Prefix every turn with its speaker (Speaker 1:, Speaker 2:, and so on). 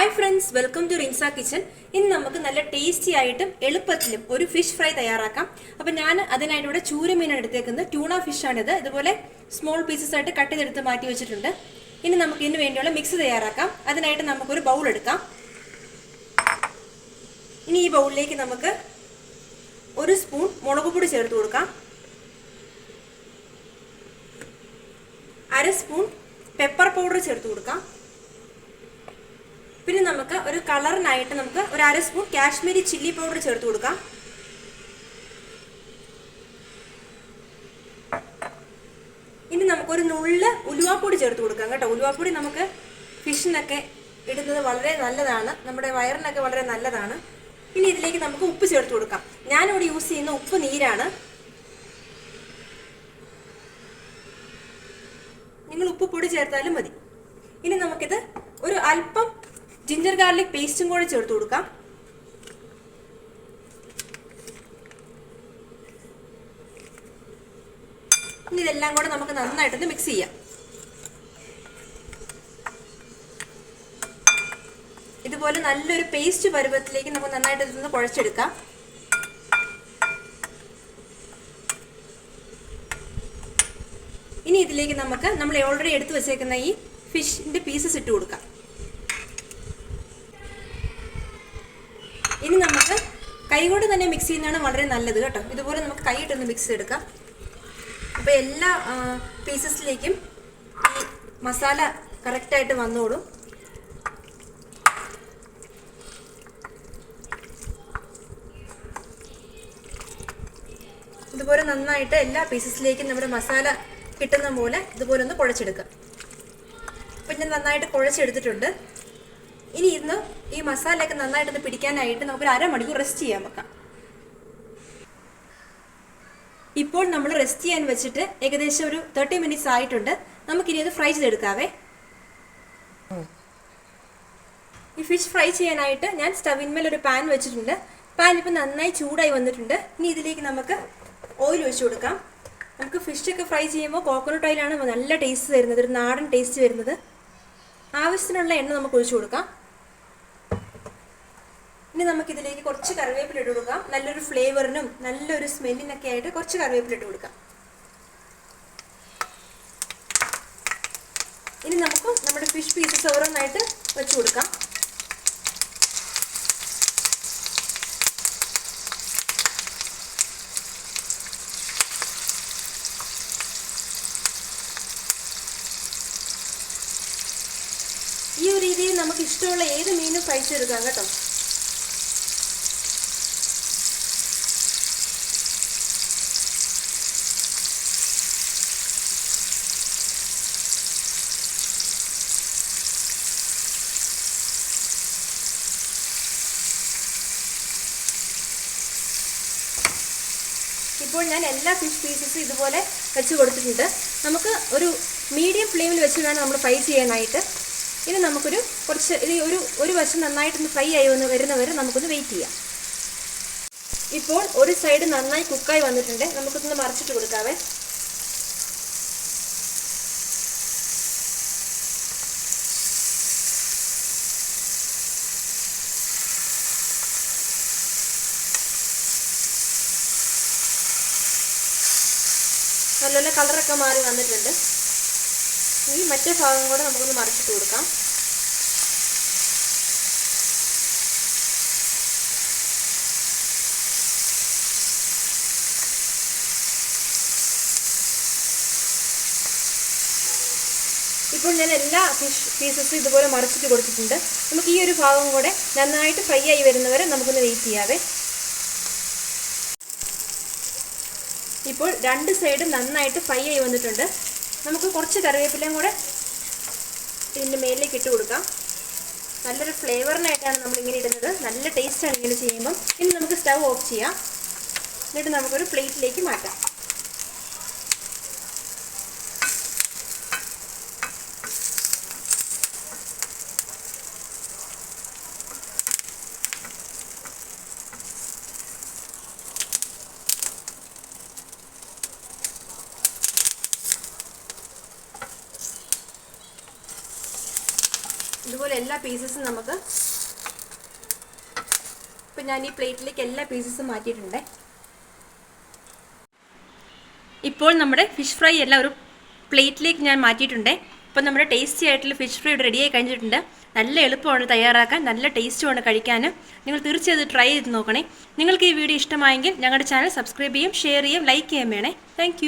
Speaker 1: Hi friends, welcome to Rinsa Kitchen. ഇന്ന് നമുക്ക് നല്ല ടേസ്റ്റി ആയിട്ടും എളുപ്പത്തിലും ഒരു ഫിഷ് ഫ്രൈ തയ്യാറാക്കാം. അപ്പോൾ ഞാൻ അതിനായിട്ട് ഇവിടെ ചൂരമീനാണ് എടുത്തേക്കുന്നത്. ട്യൂണ ഫിഷ് ആണിത്. ഇതുപോലെ സ്മോൾ പീസസ് ആയിട്ട് കട്ട് ചെയ്തെടുത്ത് മാറ്റി വെച്ചിട്ടുണ്ട്. ഇനി നമുക്ക് ഇതിനു വേണ്ടിയുള്ള മിക്സ് തയ്യാറാക്കാം. അതിനായിട്ട് നമുക്ക് ഒരു ബൗൾ എടുക്കാം. ഇനി ഈ ബൗളിലേക്ക് നമുക്ക് ഒരു സ്പൂൺ മുളകുപൊടി ചേർത്ത് കൊടുക്കാം. അര സ്പൂൺ പെപ്പർ പൗഡർ ചേർത്ത് കൊടുക്കാം. പിന്നെ നമുക്ക് ഒരു കളറിനായിട്ട് നമുക്ക് ഒരു അര സ്പൂൺ കാശ്മീരി ചില്ലി പൗഡർ ചേർത്ത് കൊടുക്കാം. ഇനി നമുക്കൊരു നുള്ള് ഉലുവാപ്പൊടി ചേർത്ത് കൊടുക്കാം കേട്ടോ. ഉലുവാപ്പൊടി നമുക്ക് ഫിഷിനൊക്കെ ഇടുന്നത് വളരെ നല്ലതാണ്, നമ്മുടെ വയറിനൊക്കെ വളരെ നല്ലതാണ്. ഇനി ഇതിലേക്ക് നമുക്ക് ഉപ്പ് ചേർത്ത് കൊടുക്കാം. ഞാനിവിടെ യൂസ് ചെയ്യുന്ന ഉപ്പ് നീരാണ്. നിങ്ങൾ ഉപ്പ് പൊടി ചേർത്താലും മതി. ഇനി നമുക്കിത് ഒരു അല്പം ജിഞ്ചർ ഗാർലിക് പേസ്റ്റും കൂടെ ചേർത്ത് കൊടുക്കാം. ഇനി ഇതെല്ലാം കൂടെ നമുക്ക് നന്നായിട്ടൊന്ന് മിക്സ് ചെയ്യാം. ഇതുപോലെ നല്ലൊരു പേസ്റ്റ് പരുവത്തിലേക്ക് നമുക്ക് നന്നായിട്ട് ഇതൊന്ന് കുഴച്ചെടുക്കാം. ഇനി ഇതിലേക്ക് നമുക്ക് നമ്മൾ ഓൾറെഡി എടുത്തു വെച്ചേക്കുന്ന ഈ ഫിഷിന്റെ പീസസ് ഇട്ട് കൊടുക്കാം. ഇനി നമുക്ക് കൈകൊണ്ട് തന്നെ മിക്സ് ചെയ്യുന്നതാണ് വളരെ നല്ലത് കേട്ടോ. ഇതുപോലെ നമുക്ക് കൈയിട്ടൊന്ന് മിക്സ് ചെയ്തെടുക്കാം. അപ്പോൾ എല്ലാ പീസസിലേക്കും ഈ മസാല കറക്റ്റായിട്ട് വന്നോളും. ഇതുപോലെ നന്നായിട്ട് എല്ലാ പീസസിലേക്കും നമ്മുടെ മസാല കിട്ടുന്ന പോലെ ഇതുപോലെ ഒന്ന് കുഴച്ചെടുക്കാം. അപ്പം ഞാൻ നന്നായിട്ട് കുഴച്ചെടുത്തിട്ടുണ്ട്. ഇനി ഇന്ന് ഈ മസാലയൊക്കെ നന്നായിട്ടൊന്ന് പിടിക്കാനായിട്ട് നമുക്കൊരു അരമണിക്കൂർ റെസ്റ്റ് ചെയ്യാൻ വെക്കാം. ഇപ്പോൾ നമ്മൾ റെസ്റ്റ് ചെയ്യാൻ വെച്ചിട്ട് ഏകദേശം ഒരു 30 മിനിറ്റ്സ് ആയിട്ടുണ്ട്. നമുക്കിനി അത് ഫ്രൈ ചെയ്തെടുക്കാവേ. ഈ ഫിഷ് ഫ്രൈ ചെയ്യാനായിട്ട് ഞാൻ സ്റ്റവിന്മേൽ ഒരു പാൻ വെച്ചിട്ടുണ്ട്. പാൻ ഇപ്പം നന്നായി ചൂടായി വന്നിട്ടുണ്ട്. ഇനി ഇതിലേക്ക് നമുക്ക് ഓയിൽ ഒഴിച്ചു കൊടുക്കാം. നമുക്ക് ഫിഷൊക്കെ ഫ്രൈ ചെയ്യുമ്പോൾ കോക്കനട്ട് ഓയിലാണ് നല്ല ടേസ്റ്റ് വരുന്നത്, ഒരു നാടൻ ടേസ്റ്റ് വരുന്നത്. ആവശ്യത്തിനുള്ള എണ്ണ നമുക്ക് ഒഴിച്ചു കൊടുക്കാം. ഇനി നമുക്കിതിലേക്ക് കുറച്ച് കറിവേപ്പില ഇട്ട് കൊടുക്കാം. നല്ലൊരു ഫ്ലേവറിനും നല്ലൊരു സ്മെല്ലിനൊക്കെ ആയിട്ട് കുറച്ച് കറിവേപ്പില ഇട്ട് കൊടുക്കാം. ഇനി നമുക്ക് നമ്മുടെ ഫിഷ് പീസസ് ഓരോന്നായിട്ട് വെച്ച് കൊടുക്കാം. ഈ ഒരു രീതിയിൽ നമുക്ക് ഇഷ്ടമുള്ള ഏത് മീനും ഫ്രൈ ചെയ്തെടുക്കാം കേട്ടോ. ഇപ്പോൾ ഞാൻ എല്ലാ ഫിഷ് പീസസും ഇതുപോലെ വെച്ച് കൊടുത്തിട്ടുണ്ട്. നമുക്ക് ഒരു മീഡിയം ഫ്ലെയിമിൽ വെച്ച് വേണം നമ്മൾ ഫ്രൈ ചെയ്യാനായിട്ട്. ഇനി നമുക്കൊരു കുറച്ച് ഒരു വശം നന്നായിട്ടൊന്ന് ഫ്രൈ ആയി വരുന്നവരെ നമുക്കൊന്ന് വെയിറ്റ് ചെയ്യാം. ഇപ്പോൾ ഒരു സൈഡ് നന്നായി കുക്കായി വന്നിട്ടുണ്ട്. നമുക്കൊന്ന് മറിച്ചിട്ട് കൊടുക്കാവേ. നല്ലപോലെ കളറൊക്കെ മാറി വന്നിട്ടുണ്ട്. ഈ മറ്റേ ഭാഗം കൂടെ നമുക്കൊന്ന് മറിച്ചിട്ട് കൊടുക്കാം. ഇപ്പോൾ ഞാൻ എല്ലാ ഫിഷ് പീസസും ഇതുപോലെ മറിച്ചിട്ട് കൊടുത്തിട്ടുണ്ട്. നമുക്ക് ഈ ഒരു ഭാഗം കൂടെ നന്നായിട്ട് ഫ്രൈ ആയി വരുന്നവരെ നമുക്കൊന്ന് വെയിറ്റ് ചെയ്യാവേ. ഇപ്പോൾ രണ്ട് സൈഡും നന്നായിട്ട് ഫ്രൈ ആയി വന്നിട്ടുണ്ട്. നമുക്ക് കുറച്ച് കറിവേപ്പിലയും കൂടെ ഇതിൻ്റെ മേലിലേക്ക് ഇട്ട് കൊടുക്കാം. നല്ലൊരു ഫ്ലേവറിനായിട്ടാണ് നമ്മളിങ്ങനെ ഇടുന്നത്. നല്ല ടേസ്റ്റാണ് ഇങ്ങനെ ചെയ്യുമ്പം. ഇനി നമുക്ക് സ്റ്റവ് ഓഫ് ചെയ്യാം. എന്നിട്ട് നമുക്കൊരു പ്ലേറ്റിലേക്ക് മാറ്റാം. ഇതുപോലെ എല്ലാ പീസസും നമുക്ക് ഇപ്പം ഞാൻ ഈ പ്ലേറ്റിലേക്ക് എല്ലാ പീസസും മാറ്റിയിട്ടുണ്ട്. ഇപ്പോൾ നമ്മുടെ ഫിഷ് ഫ്രൈ എല്ലാം ഒരു പ്ലേറ്റിലേക്ക് ഞാൻ മാറ്റിയിട്ടുണ്ട്. ഇപ്പോൾ നമ്മുടെ ടേസ്റ്റി ആയിട്ടുള്ള ഫിഷ് ഫ്രൈ ഇവിടെ റെഡിയായി കഴിഞ്ഞിട്ടുണ്ട്. നല്ല എളുപ്പമാണ് തയ്യാറാക്കാൻ, നല്ല ടേസ്റ്റുമാണ് കഴിക്കാൻ. നിങ്ങൾ തീർച്ചയായും ട്രൈ ചെയ്ത് നോക്കണേ. നിങ്ങൾക്ക് ഈ വീഡിയോ ഇഷ്ടമായെങ്കിൽ ഞങ്ങളുടെ ചാനൽ സബ്സ്ക്രൈബ് ചെയ്യും, ഷെയർ ചെയ്യും, ലൈക്ക് ചെയ്യാൻ വേണേ. താങ്ക്